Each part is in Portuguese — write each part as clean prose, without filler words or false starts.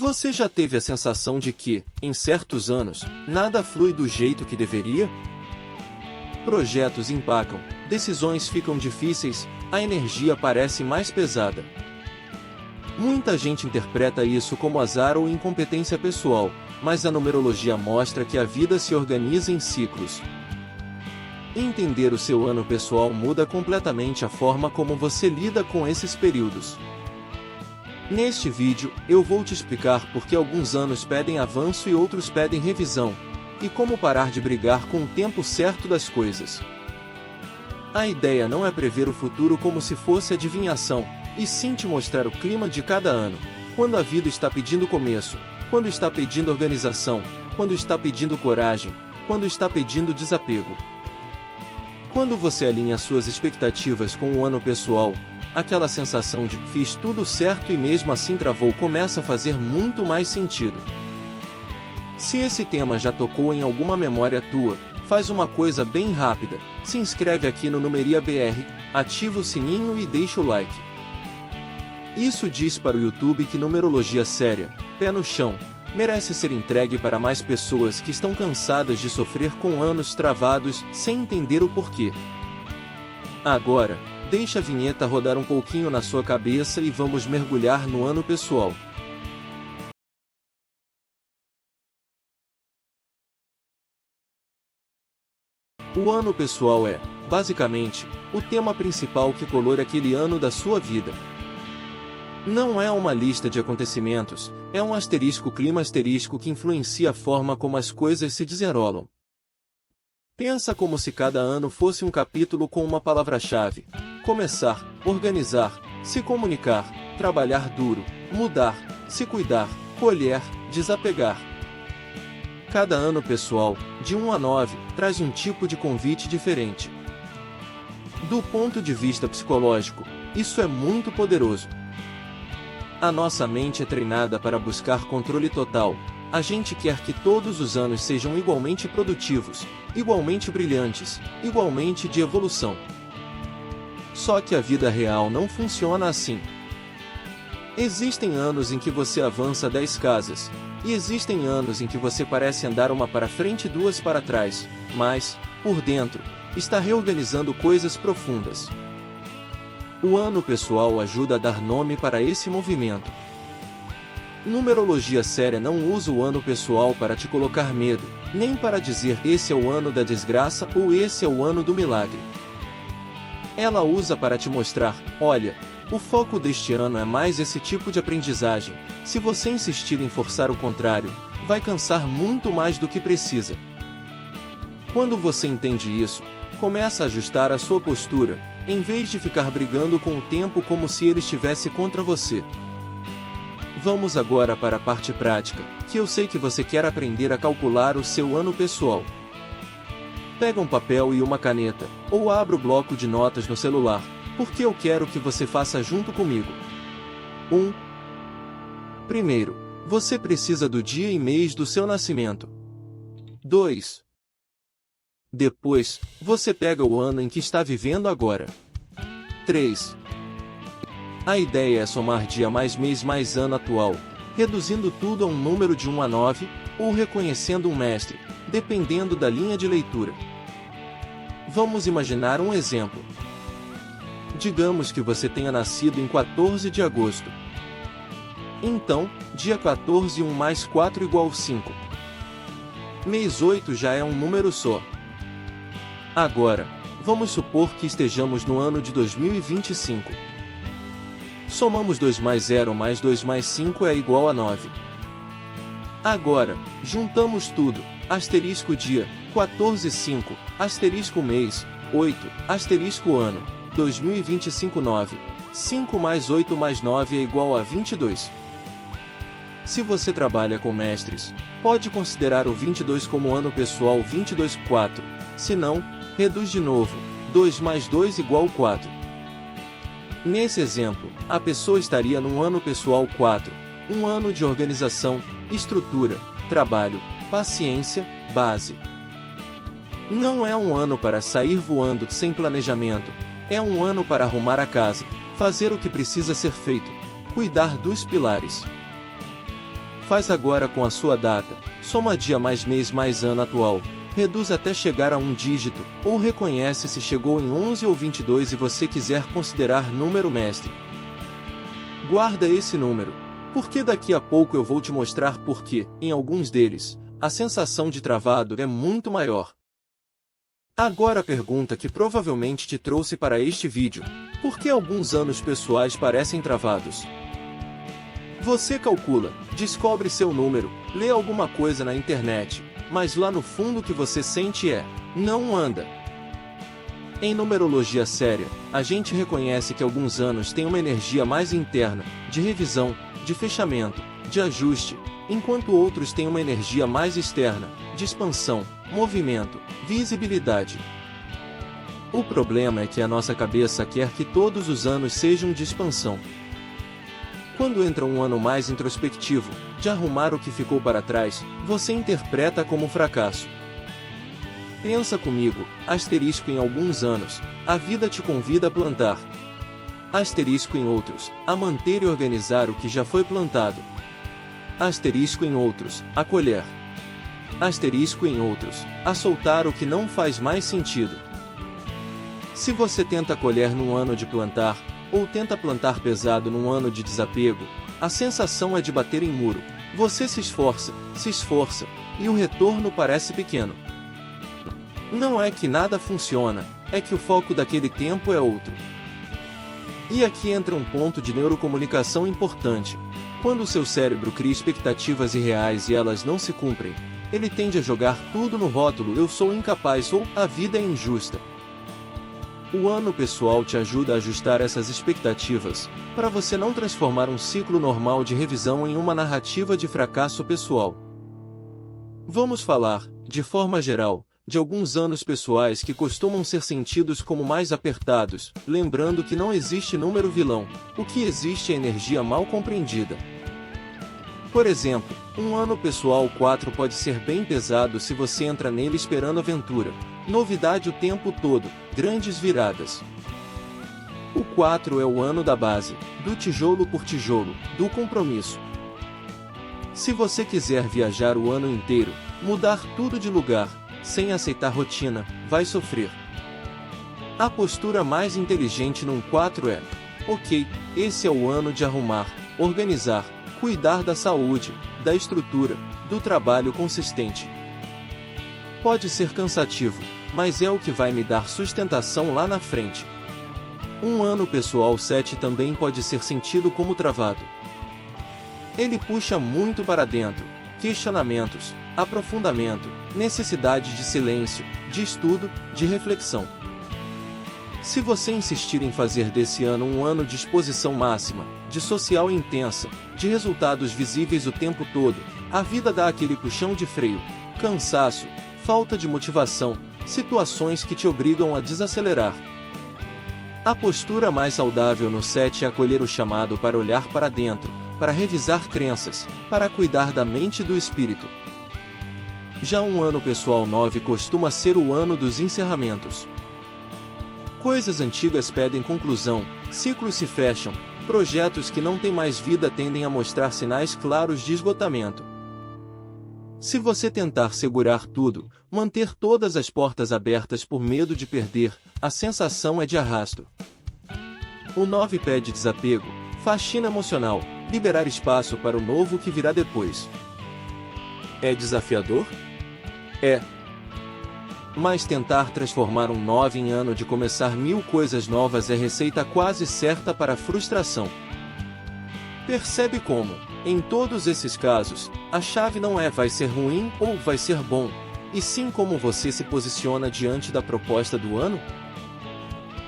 Você já teve a sensação de que, em certos anos, nada flui do jeito que deveria? Projetos empacam, decisões ficam difíceis, a energia parece mais pesada. Muita gente interpreta isso como azar ou incompetência pessoal, mas a numerologia mostra que a vida se organiza em ciclos. Entender o seu ano pessoal muda completamente a forma como você lida com esses períodos. Neste vídeo, eu vou te explicar por que alguns anos pedem avanço e outros pedem revisão, e como parar de brigar com o tempo certo das coisas. A ideia não é prever o futuro como se fosse adivinhação, e sim te mostrar o clima de cada ano, quando a vida está pedindo começo, quando está pedindo organização, quando está pedindo coragem, quando está pedindo desapego. Quando você alinha suas expectativas com o ano pessoal, aquela sensação de fiz tudo certo e mesmo assim travou começa a fazer muito mais sentido. Se esse tema já tocou em alguma memória tua, faz uma coisa bem rápida, se inscreve aqui no Numeria BR, ativa o sininho e deixa o like. Isso diz para o YouTube que numerologia séria, pé no chão, merece ser entregue para mais pessoas que estão cansadas de sofrer com anos travados sem entender o porquê. Agora, deixa a vinheta rodar um pouquinho na sua cabeça e vamos mergulhar no ano pessoal. O ano pessoal é, basicamente, o tema principal que colore aquele ano da sua vida. Não é uma lista de acontecimentos, é um asterisco clima asterisco que influencia a forma como as coisas se desenrolam. Pensa como se cada ano fosse um capítulo com uma palavra-chave: começar, organizar, se comunicar, trabalhar duro, mudar, se cuidar, colher, desapegar. Cada ano pessoal, de 1 a 9, traz um tipo de convite diferente. Do ponto de vista psicológico, isso é muito poderoso. A nossa mente é treinada para buscar controle total. A gente quer que todos os anos sejam igualmente produtivos, igualmente brilhantes, igualmente de evolução. Só que a vida real não funciona assim. Existem anos em que você avança 10 casas, e existem anos em que você parece andar uma para frente e 2 para trás, mas, por dentro, está reorganizando coisas profundas. O ano pessoal ajuda a dar nome para esse movimento. Numerologia séria não usa o ano pessoal para te colocar medo, nem para dizer esse é o ano da desgraça ou esse é o ano do milagre. Ela usa para te mostrar, olha, o foco deste ano é mais esse tipo de aprendizagem. Se você insistir em forçar o contrário, vai cansar muito mais do que precisa. Quando você entende isso, começa a ajustar a sua postura, em vez de ficar brigando com o tempo como se ele estivesse contra você. Vamos agora para a parte prática, que eu sei que você quer aprender a calcular o seu ano pessoal. Pega um papel e uma caneta, ou abra o bloco de notas no celular, porque eu quero que você faça junto comigo. 1. Primeiro, você precisa do dia e mês do seu nascimento. 2. Depois, você pega o ano em que está vivendo agora. 3. A ideia é somar dia mais mês mais ano atual, reduzindo tudo a um número de 1 a 9, ou reconhecendo um mestre, dependendo da linha de leitura. Vamos imaginar um exemplo. Digamos que você tenha nascido em 14 de agosto. Então, dia 14 1 mais 4 igual 5. Mês 8 já é um número só. Agora, vamos supor que estejamos no ano de 2025. Somamos 2 mais 0 mais 2 mais 5 é igual a 9. Agora, juntamos tudo, asterisco dia, 14 5, asterisco mês, 8, asterisco ano, 2025 9, 5 mais 8 mais 9 é igual a 22. Se você trabalha com mestres, pode considerar o 22 como ano pessoal 22 4, se não, reduz de novo, 2 mais 2 igual 4. Nesse exemplo, a pessoa estaria num ano pessoal 4, um ano de organização, estrutura, trabalho, paciência, base. Não é um ano para sair voando sem planejamento, é um ano para arrumar a casa, fazer o que precisa ser feito, cuidar dos pilares. Faz agora com a sua data, soma dia mais mês mais ano atual, reduz até chegar a um dígito, ou reconhece se chegou em 11 ou 22 e você quiser considerar número mestre. Guarda esse número, porque daqui a pouco eu vou te mostrar porque, em alguns deles, a sensação de travado é muito maior. Agora a pergunta que provavelmente te trouxe para este vídeo: por que alguns anos pessoais parecem travados? Você calcula, descobre seu número, lê alguma coisa na internet, mas lá no fundo o que você sente não anda. Em numerologia séria, a gente reconhece que alguns anos têm uma energia mais interna, de revisão, de fechamento, de ajuste, enquanto outros têm uma energia mais externa, de expansão, movimento, visibilidade. O problema é que a nossa cabeça quer que todos os anos sejam de expansão. Quando entra um ano mais introspectivo, de arrumar o que ficou para trás, você interpreta como fracasso. Pensa comigo, asterisco em alguns anos, a vida te convida a plantar. Asterisco em outros, a manter e organizar o que já foi plantado. Asterisco em outros, a colher. Asterisco em outros, a soltar o que não faz mais sentido. Se você tenta colher num ano de plantar, ou tenta plantar pesado num ano de desapego, a sensação é de bater em muro. Você se esforça, e o retorno parece pequeno. Não é que nada funciona, é que o foco daquele tempo é outro. E aqui entra um ponto de neurocomunicação importante. Quando o seu cérebro cria expectativas irreais e elas não se cumprem, ele tende a jogar tudo no rótulo "eu sou incapaz" ou "a vida é injusta". O ano pessoal te ajuda a ajustar essas expectativas, para você não transformar um ciclo normal de revisão em uma narrativa de fracasso pessoal. Vamos falar, de forma geral, de alguns anos pessoais que costumam ser sentidos como mais apertados, lembrando que não existe número vilão, o que existe é energia mal compreendida. Por exemplo, um ano pessoal 4 pode ser bem pesado se você entra nele esperando aventura, novidade o tempo todo, grandes viradas. O 4 é o ano da base, do tijolo por tijolo, do compromisso. Se você quiser viajar o ano inteiro, mudar tudo de lugar, sem aceitar rotina, vai sofrer. A postura mais inteligente num 4 é: ok, esse é o ano de arrumar, organizar, cuidar da saúde, da estrutura, do trabalho consistente. Pode ser cansativo, mas é o que vai me dar sustentação lá na frente. Um ano pessoal 7 também pode ser sentido como travado. Ele puxa muito para dentro, questionamentos, aprofundamento, necessidade de silêncio, de estudo, de reflexão. Se você insistir em fazer desse ano um ano de exposição máxima, de social intensa, de resultados visíveis o tempo todo, a vida dá aquele puxão de freio, cansaço, falta de motivação, situações que te obrigam a desacelerar. A postura mais saudável no 7 é acolher o chamado para olhar para dentro, para revisar crenças, para cuidar da mente e do espírito. Já um ano pessoal 9 costuma ser o ano dos encerramentos. Coisas antigas pedem conclusão, ciclos se fecham, projetos que não têm mais vida tendem a mostrar sinais claros de esgotamento. Se você tentar segurar tudo, manter todas as portas abertas por medo de perder, a sensação é de arrasto. O 9 pede desapego, faxina emocional, liberar espaço para o novo que virá depois. É desafiador? É. Mas tentar transformar um 9 em ano de começar 1000 coisas novas é receita quase certa para a frustração. Percebe como, em todos esses casos, a chave não é vai ser ruim ou vai ser bom, e sim como você se posiciona diante da proposta do ano?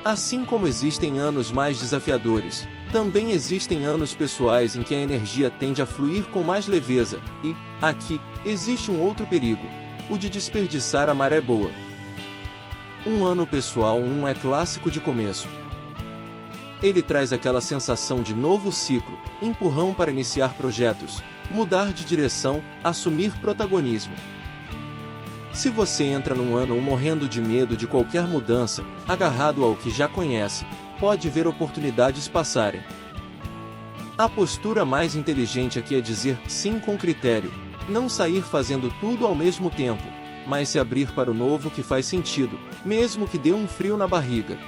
Assim como existem anos mais desafiadores, também existem anos pessoais em que a energia tende a fluir com mais leveza, e, aqui, existe um outro perigo: o de desperdiçar a maré boa. Um ano pessoal 1 é clássico de começo. Ele traz aquela sensação de novo ciclo, empurrão para iniciar projetos, mudar de direção, assumir protagonismo. Se você entra num ano morrendo de medo de qualquer mudança, agarrado ao que já conhece, pode ver oportunidades passarem. A postura mais inteligente aqui é dizer sim com critério, não sair fazendo tudo ao mesmo tempo, mas se abrir para o novo que faz sentido, mesmo que dê um frio na barriga.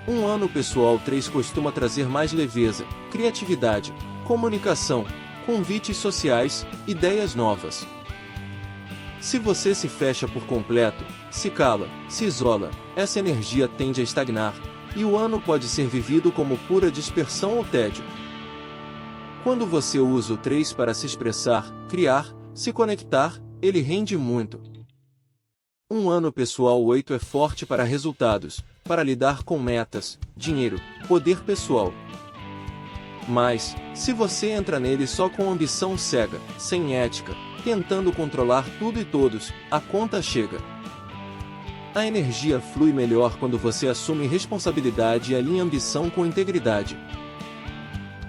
Um ano pessoal 3 costuma trazer mais leveza, criatividade, comunicação, convites sociais, ideias novas. Se você se fecha por completo, se cala, se isola, essa energia tende a estagnar, e o ano pode ser vivido como pura dispersão ou tédio. Quando você usa o 3 para se expressar, criar, se conectar, ele rende muito. Um ano pessoal 8 é forte para resultados, para lidar com metas, dinheiro, poder pessoal. Mas, se você entra nele só com ambição cega, sem ética, tentando controlar tudo e todos, a conta chega. A energia flui melhor quando você assume responsabilidade e alinha ambição com integridade.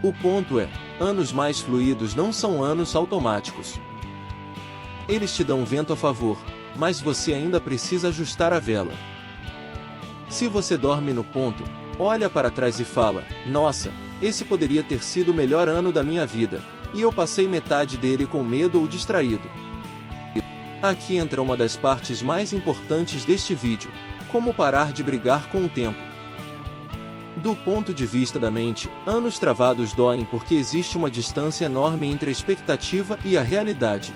O ponto é, anos mais fluidos não são anos automáticos. Eles te dão vento a favor, mas você ainda precisa ajustar a vela. Se você dorme no ponto, olha para trás e fala, nossa, esse poderia ter sido o melhor ano da minha vida, e eu passei metade dele com medo ou distraído. Aqui entra uma das partes mais importantes deste vídeo, como parar de brigar com o tempo. Do ponto de vista da mente, anos travados doem porque existe uma distância enorme entre a expectativa e a realidade.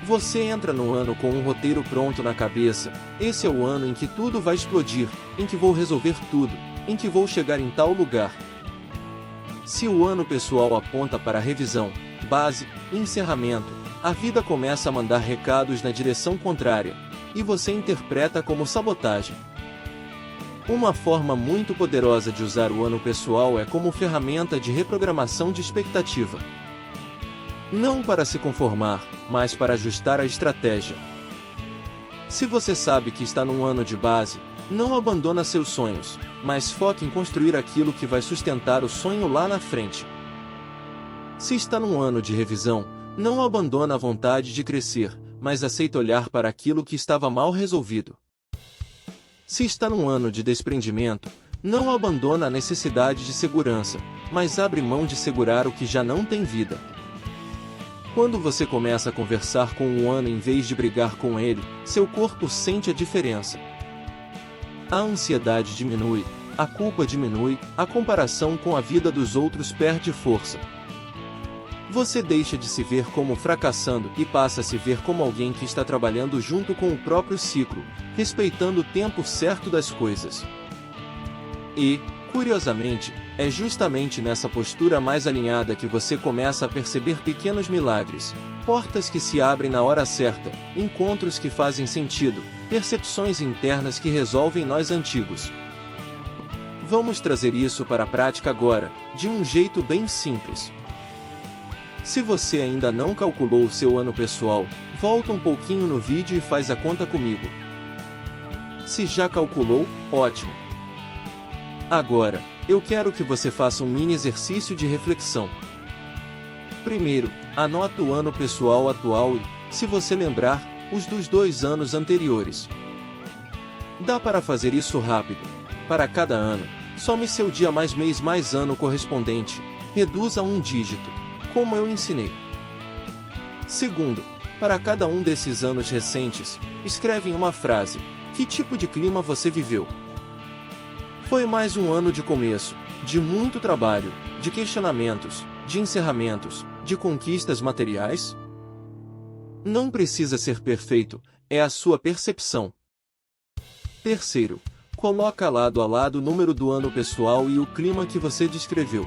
Você entra no ano com um roteiro pronto na cabeça, esse é o ano em que tudo vai explodir, em que vou resolver tudo, em que vou chegar em tal lugar. Se o ano pessoal aponta para revisão, base, encerramento, a vida começa a mandar recados na direção contrária, e você interpreta como sabotagem. Uma forma muito poderosa de usar o ano pessoal é como ferramenta de reprogramação de expectativa. Não para se conformar, mas para ajustar a estratégia. Se você sabe que está num ano de base, não abandona seus sonhos, mas foque em construir aquilo que vai sustentar o sonho lá na frente. Se está num ano de revisão, não abandona a vontade de crescer, mas aceita olhar para aquilo que estava mal resolvido. Se está num ano de desprendimento, não abandona a necessidade de segurança, mas abre mão de segurar o que já não tem vida. Quando você começa a conversar com o ano em vez de brigar com ele, seu corpo sente a diferença. A ansiedade diminui, a culpa diminui, a comparação com a vida dos outros perde força. Você deixa de se ver como fracassando e passa a se ver como alguém que está trabalhando junto com o próprio ciclo, respeitando o tempo certo das coisas. E, curiosamente, é justamente nessa postura mais alinhada que você começa a perceber pequenos milagres, portas que se abrem na hora certa, encontros que fazem sentido, percepções internas que resolvem nós antigos. Vamos trazer isso para a prática agora, de um jeito bem simples. Se você ainda não calculou o seu ano pessoal, volta um pouquinho no vídeo e faz a conta comigo. Se já calculou, ótimo! Agora, eu quero que você faça um mini exercício de reflexão. Primeiro, anota o ano pessoal atual e, se você lembrar, os dos 2 anos anteriores. Dá para fazer isso rápido. Para cada ano, some seu dia mais mês mais ano correspondente, reduza a 1 dígito, como eu ensinei. Segundo, para cada um desses anos recentes, escreve em uma frase, que tipo de clima você viveu? Foi mais um ano de começo, de muito trabalho, de questionamentos, de encerramentos, de conquistas materiais? Não precisa ser perfeito, é a sua percepção. Terceiro, coloca lado a lado o número do ano pessoal e o clima que você descreveu.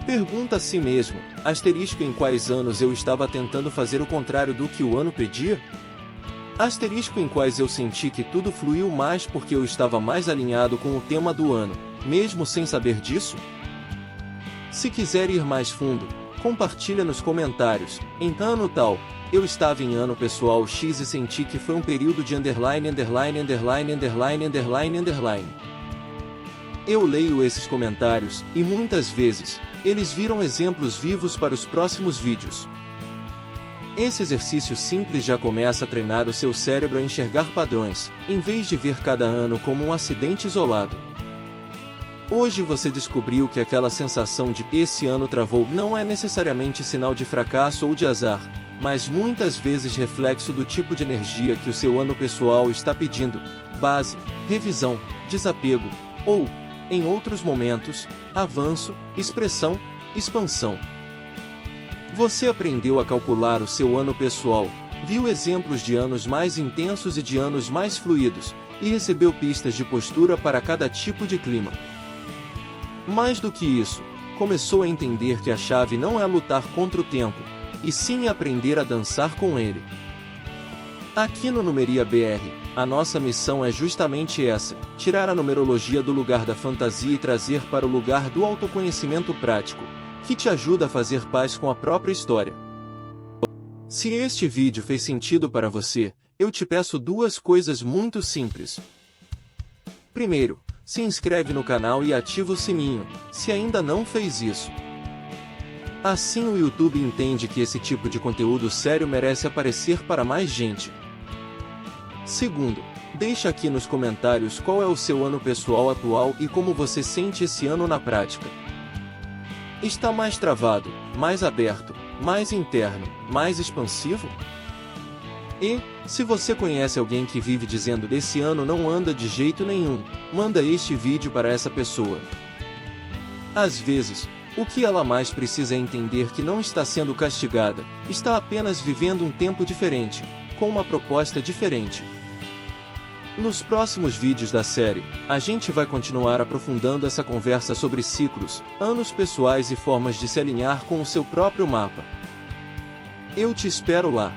Pergunta a si mesmo, asterisco em quais anos eu estava tentando fazer o contrário do que o ano pedia? Asterisco em quais eu senti que tudo fluiu mais porque eu estava mais alinhado com o tema do ano, mesmo sem saber disso? Se quiser ir mais fundo, compartilha nos comentários, em ano tal, eu estava em ano pessoal X e senti que foi um período de underline, underline, underline, underline, underline, underline. Eu leio esses comentários, e muitas vezes, eles viram exemplos vivos para os próximos vídeos. Esse exercício simples já começa a treinar o seu cérebro a enxergar padrões, em vez de ver cada ano como um acidente isolado. Hoje você descobriu que aquela sensação de "esse ano travou" não é necessariamente sinal de fracasso ou de azar, mas muitas vezes reflexo do tipo de energia que o seu ano pessoal está pedindo: base, revisão, desapego, ou, em outros momentos, avanço, expressão, expansão. Você aprendeu a calcular o seu ano pessoal, viu exemplos de anos mais intensos e de anos mais fluidos, e recebeu pistas de postura para cada tipo de clima. Mais do que isso, começou a entender que a chave não é lutar contra o tempo, e sim aprender a dançar com ele. Aqui no Numeria BR, a nossa missão é justamente essa: tirar a numerologia do lugar da fantasia e trazer para o lugar do autoconhecimento prático, que te ajuda a fazer paz com a própria história. Se este vídeo fez sentido para você, eu te peço duas coisas muito simples. Primeiro, se inscreve no canal e ativa o sininho, se ainda não fez isso. Assim o YouTube entende que esse tipo de conteúdo sério merece aparecer para mais gente. Segundo, deixa aqui nos comentários qual é o seu ano pessoal atual e como você sente esse ano na prática. Está mais travado, mais aberto, mais interno, mais expansivo? E, se você conhece alguém que vive dizendo "esse ano não anda de jeito nenhum", manda este vídeo para essa pessoa. Às vezes, o que ela mais precisa é entender que não está sendo castigada, está apenas vivendo um tempo diferente, com uma proposta diferente. Nos próximos vídeos da série, a gente vai continuar aprofundando essa conversa sobre ciclos, anos pessoais e formas de se alinhar com o seu próprio mapa. Eu te espero lá.